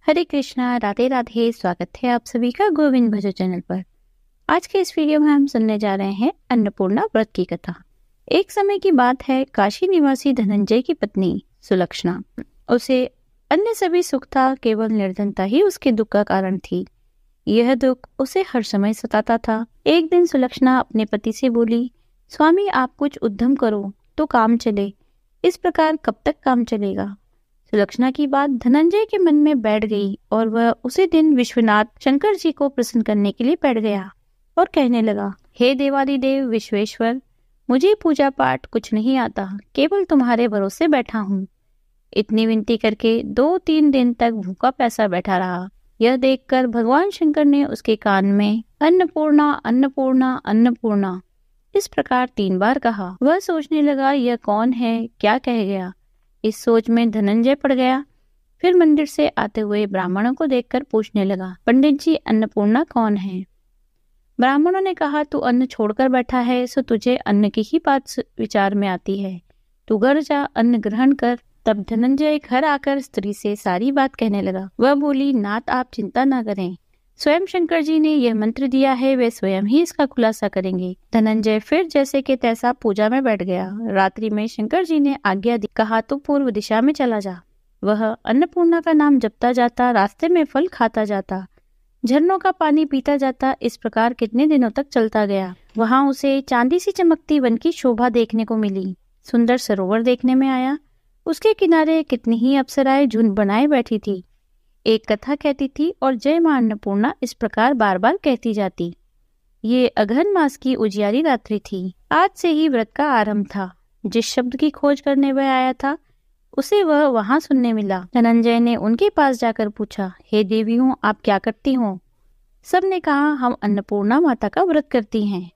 हरे कृष्णा, राधे राधे। स्वागत है आप सभी का गोविंद भजो चैनल पर। आज के इस वीडियो में हम सुनने जा रहे हैं अन्नपूर्णा व्रत की कथा। एक समय की बात है, काशी निवासी धनंजय की पत्नी सुलक्षणा, उसे अन्य सभी सुख था, केवल निर्धनता ही उसके दुख का कारण थी। यह दुख उसे हर समय सताता था। एक दिन सुलक्षणा अपने पति से बोली, स्वामी आप कुछ उद्यम करो तो काम चले, इस प्रकार कब तक काम चलेगा। सुलक्षणा की बात धनंजय के मन में बैठ गई और वह उसी दिन विश्वनाथ शंकर जी को प्रसन्न करने के लिए बैठ गया और कहने लगा, हे देवादिदेव विश्वेश्वर, मुझे पूजा पाठ कुछ नहीं आता, केवल तुम्हारे भरोसे बैठा हूँ। इतनी विनती करके 2-3 दिन तक भूखा प्यासा बैठा रहा। यह देखकर भगवान शंकर ने उसके कान में अन्नपूर्णा अन्नपूर्णा अन्नपूर्णा इस प्रकार 3 बार कहा। वह सोचने लगा, यह कौन है, क्या कह गया। इस सोच में धनंजय पड़ गया। फिर मंदिर से आते हुए ब्राह्मणों को देखकर पूछने लगा, पंडित जी अन्नपूर्णा कौन है। ब्राह्मणों ने कहा, तू अन्न छोड़कर बैठा है, सो तुझे अन्न की ही बात विचार में आती है, तू घर जा अन्न ग्रहण कर। तब धनंजय घर आकर स्त्री से सारी बात कहने लगा। वह बोली, नाथ आप चिंता न करें, स्वयं शंकर जी ने यह मंत्र दिया है, वे स्वयं ही इसका खुलासा करेंगे। धनंजय फिर जैसे के तैसा पूजा में बैठ गया। रात्रि में शंकर जी ने आज्ञा दी, कहा तो पूर्व दिशा में चला जा। वह अन्नपूर्णा का नाम जपता जाता, रास्ते में फल खाता जाता, झरनों का पानी पीता जाता। इस प्रकार कितने दिनों तक चलता गया। वहां उसे चांदी सी चमकती वन की शोभा देखने को मिली। सुंदर सरोवर देखने में आया। उसके किनारे कितनी ही अप्सराएं झुंड बनाए बैठी थी। एक कथा कहती थी और जय मां अन्नपूर्णा इस प्रकार बार बार कहती जाती। ये अगहन मास की उजियारी रात्रि थी। आज से ही व्रत का आरंभ था। जिस शब्द की खोज करने वह आया था, उसे वह वहां सुनने मिला। धनंजय ने उनके पास जाकर पूछा, हे देवियों आप क्या करती हो। सब ने कहा, हम अन्नपूर्णा माता का व्रत करती हैं।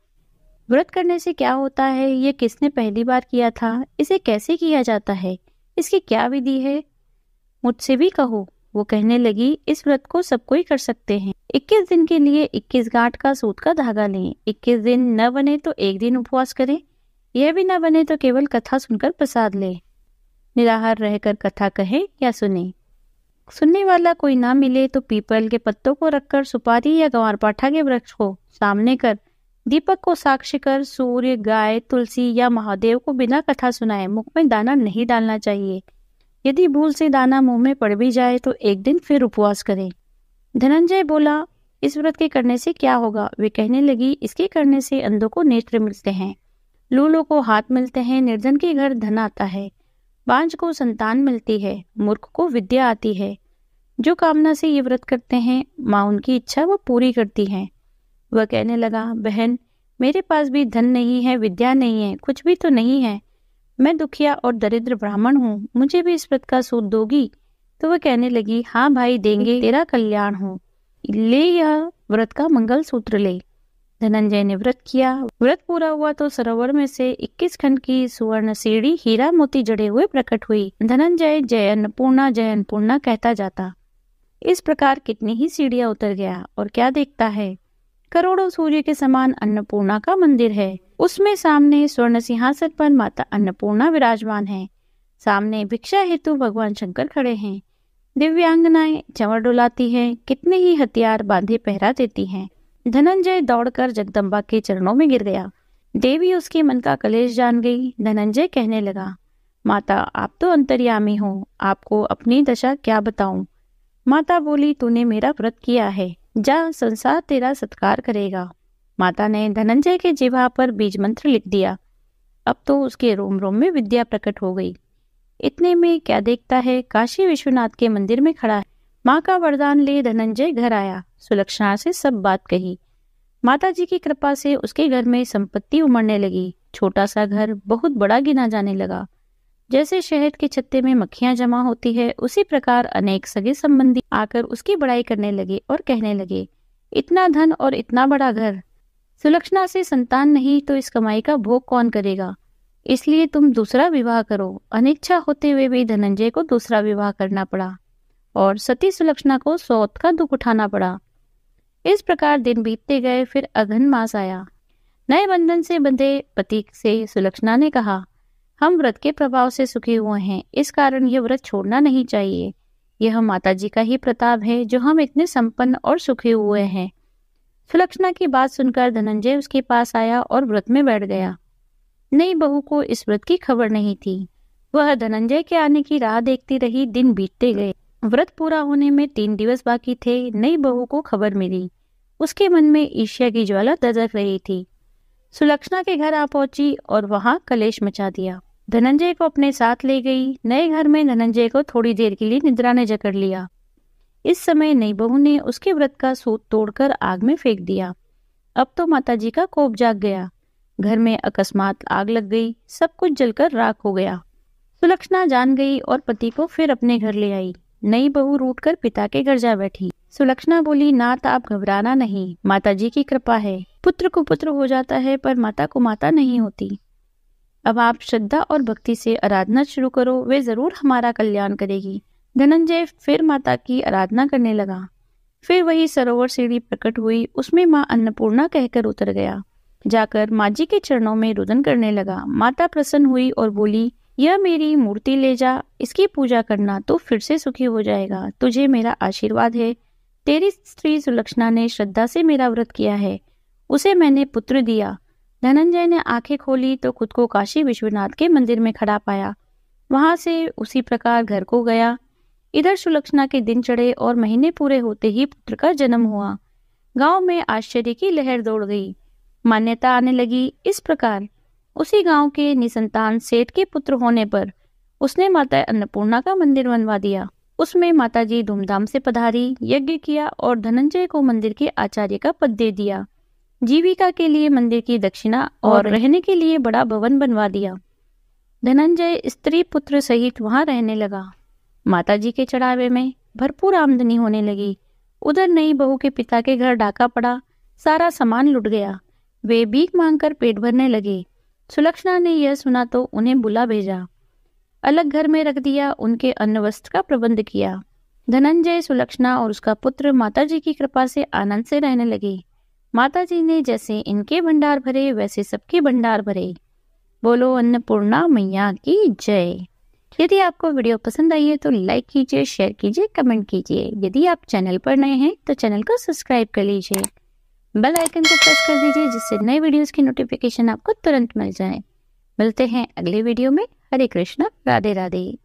व्रत करने से क्या होता है, ये किसने पहली बार किया था, इसे कैसे किया जाता है, इसकी क्या विधि है, मुझसे भी कहो। वो कहने लगी, इस व्रत को सब कोई कर सकते हैं। 21 दिन के लिए 21 गांठ का सूत का धागा लें। 21 दिन न बने तो 1 दिन उपवास करें। यह भी न बने तो केवल कथा सुनकर प्रसाद ले। निराहार रहकर कथा कहे या सुने। सुनने वाला कोई ना मिले तो पीपल के पत्तों को रखकर सुपारी या ग्वारपाठा के वृक्ष को सामने कर, दीपक को साक्षी कर, सूर्य, गाय, तुलसी या महादेव को बिना कथा सुनाए मुख में दाना नहीं डालना चाहिए। यदि भूल से दाना मुंह में पड़ भी जाए तो 1 दिन फिर उपवास करें। धनंजय बोला, इस व्रत के करने से क्या होगा। वे कहने लगी, इसके करने से अंधों को नेत्र मिलते हैं, लूलों को हाथ मिलते हैं, निर्धन के घर धन आता है, बांझ को संतान मिलती है, मूर्ख को विद्या आती है। जो कामना से ये व्रत करते हैं, माँ उनकी इच्छा वो पूरी करती है। वह कहने लगा, बहन मेरे पास भी धन नहीं है, विद्या नहीं है, कुछ भी तो नहीं है, मैं दुखिया और दरिद्र ब्राह्मण हूँ, मुझे भी इस व्रत का सूत दोगी। तो वह कहने लगी, हाँ भाई देंगे, तेरा कल्याण हो, ले यह व्रत का मंगल सूत्र ले। धनंजय ने व्रत किया। व्रत पूरा हुआ तो सरोवर में से 21 खंड की सुवर्ण सीढ़ी हीरा मोती जड़े हुए प्रकट हुई। धनंजय जय अन्नपूर्णा कहता जाता। इस प्रकार कितनी ही सीढ़ियां उतर गया और क्या देखता है, करोड़ों सूर्य के समान अन्नपूर्णा का मंदिर है। उसमें सामने स्वर्ण सिंहासन पर माता अन्नपूर्णा विराजमान है। सामने भिक्षा हेतु भगवान शंकर खड़े हैं। दिव्यांगनाएं चंवर डुलाती हैं, कितने ही हथियार बांधे पहरा देती हैं। धनंजय दौड़कर जगदम्बा के चरणों में गिर गया। देवी उसके मन का कलेश जान गई। धनंजय कहने लगा, माता आप तो अंतर्यामी हो, आपको अपनी दशा क्या बताऊं। माता बोली, तूने मेरा व्रत किया है, जा संसार तेरा सत्कार करेगा। माता ने धनंजय के जिह्वा पर बीज मंत्र लिख दिया। अब तो उसके रोम रोम में विद्या प्रकट हो गई। इतने में क्या देखता है, काशी विश्वनाथ के मंदिर में खड़ा है। माँ का वरदान ले धनंजय घर आया। सुलक्षणा से सब बात कही। माता जी की कृपा से उसके घर में संपत्ति उमड़ने लगी। छोटा सा घर बहुत बड़ा गिना जाने लगा। जैसे शहद के छत्ते में मक्खियां जमा होती है, उसी प्रकार अनेक सगे संबंधी आकर उसकी बड़ाई करने लगे और कहने लगे, इतना धन और इतना बड़ा घर, सुलक्षणा से संतान नहीं तो इस कमाई का भोग कौन करेगा, इसलिए तुम दूसरा विवाह करो। अनिच्छा होते हुए भी धनंजय को दूसरा विवाह करना पड़ा और सती सुलक्षणा को सौत का दुख उठाना पड़ा। इस प्रकार दिन बीतते गए। फिर अगहन मास आया। नए बंधन से बंधे पति से सुलक्षणा ने कहा, हम व्रत के प्रभाव से सुखी हुए हैं, इस कारण यह व्रत छोड़ना नहीं चाहिए। यह माताजी का ही प्रताप है जो हम इतने संपन्न और सुखी हुए हैं। सुलक्षणा की बात सुनकर धनंजय उसके पास आया और व्रत में बैठ गया। नई बहू को इस व्रत की खबर नहीं थी। वह धनंजय के आने की राह देखती रही। दिन बीतते गए। व्रत पूरा होने में 3 दिवस बाकी थे। नई बहू को खबर मिली। उसके मन में ईर्ष्या की ज्वाला दधक रही थी। सुलक्षणा के घर आ पहुंची और वहां कलेश मचा दिया। धनंजय को अपने साथ ले गई। नए घर में धनंजय को थोड़ी देर के लिए निद्रा ने जकड़ लिया। इस समय नई बहू ने उसके व्रत का सूत तोड़कर आग में फेंक दिया। अब तो माताजी का कोप जाग गया। घर में अकस्मात आग लग गई। सब कुछ जलकर राख हो गया। सुलक्षणा जान गई और पति को फिर अपने घर ले आई। नई बहू रूठकर पिता के घर जा बैठी। सुलक्षणा बोली, नाथ आप घबराना नहीं, माताजी की कृपा है। पुत्र को पुत्र हो जाता है पर माता को माता नहीं होती। अब आप श्रद्धा और भक्ति से आराधना शुरू करो, वे जरूर हमारा कल्याण करेगी। धनंजय फिर माता की आराधना करने लगा। फिर वही सरोवर सीढ़ी प्रकट हुई। उसमें माँ अन्नपूर्णा कहकर उतर गया। जाकर माँ जी के चरणों में रुदन करने लगा। माता प्रसन्न हुई और बोली, यह मेरी मूर्ति ले जा, इसकी पूजा करना तो फिर से सुखी हो जाएगा। तुझे मेरा आशीर्वाद है। तेरी स्त्री सुलक्षणा ने श्रद्धा से मेरा व्रत किया है, उसे मैंने पुत्र दिया। धनंजय ने आंखें खोली तो खुद को काशी विश्वनाथ के मंदिर में खड़ा पाया। वहां से उसी प्रकार घर को गया। इधर सुलक्षणा के दिन चढ़े और महीने पूरे होते ही पुत्र का जन्म हुआ। गांव में आश्चर्य की लहर दौड़ गई। मान्यता आने लगी इस प्रकार। उसी गांव के निसंतान सेठ के पुत्र होने पर उसने माता अन्नपूर्णा का मंदिर बनवा दिया। उसमें माताजी धूमधाम से पधारी, यज्ञ किया और धनंजय को मंदिर के आचार्य का पद दे दिया। जीविका के लिए मंदिर की दक्षिणा और रहने के लिए बड़ा भवन बनवा दिया। धनंजय स्त्री पुत्र सहित वहां रहने लगा। माताजी के चढ़ावे में भरपूर आमदनी होने लगी। उधर नई बहू के पिता के घर डाका पड़ा। सारा सामान लुट गया। वे भीख मांगकर पेट भरने लगे। सुलक्षणा ने यह सुना तो उन्हें बुला भेजा। अलग घर में रख दिया। उनके अन्न वस्त्र का प्रबंध किया। धनंजय, सुलक्षणा और उसका पुत्र माताजी की कृपा से आनंद से रहने लगे। माताजी ने जैसे इनके भंडार भरे वैसे सबके भंडार भरे। बोलो अन्नपूर्णा मैया की जय। यदि आपको वीडियो पसंद आई है तो लाइक कीजिए, शेयर कीजिए, कमेंट कीजिए। यदि आप चैनल पर नए हैं तो चैनल को सब्सक्राइब कर लीजिए। बेल आइकन को प्रेस कर दीजिए जिससे नए वीडियोस की नोटिफिकेशन आपको तुरंत मिल जाए। मिलते हैं अगले वीडियो में। हरे कृष्णा, राधे राधे।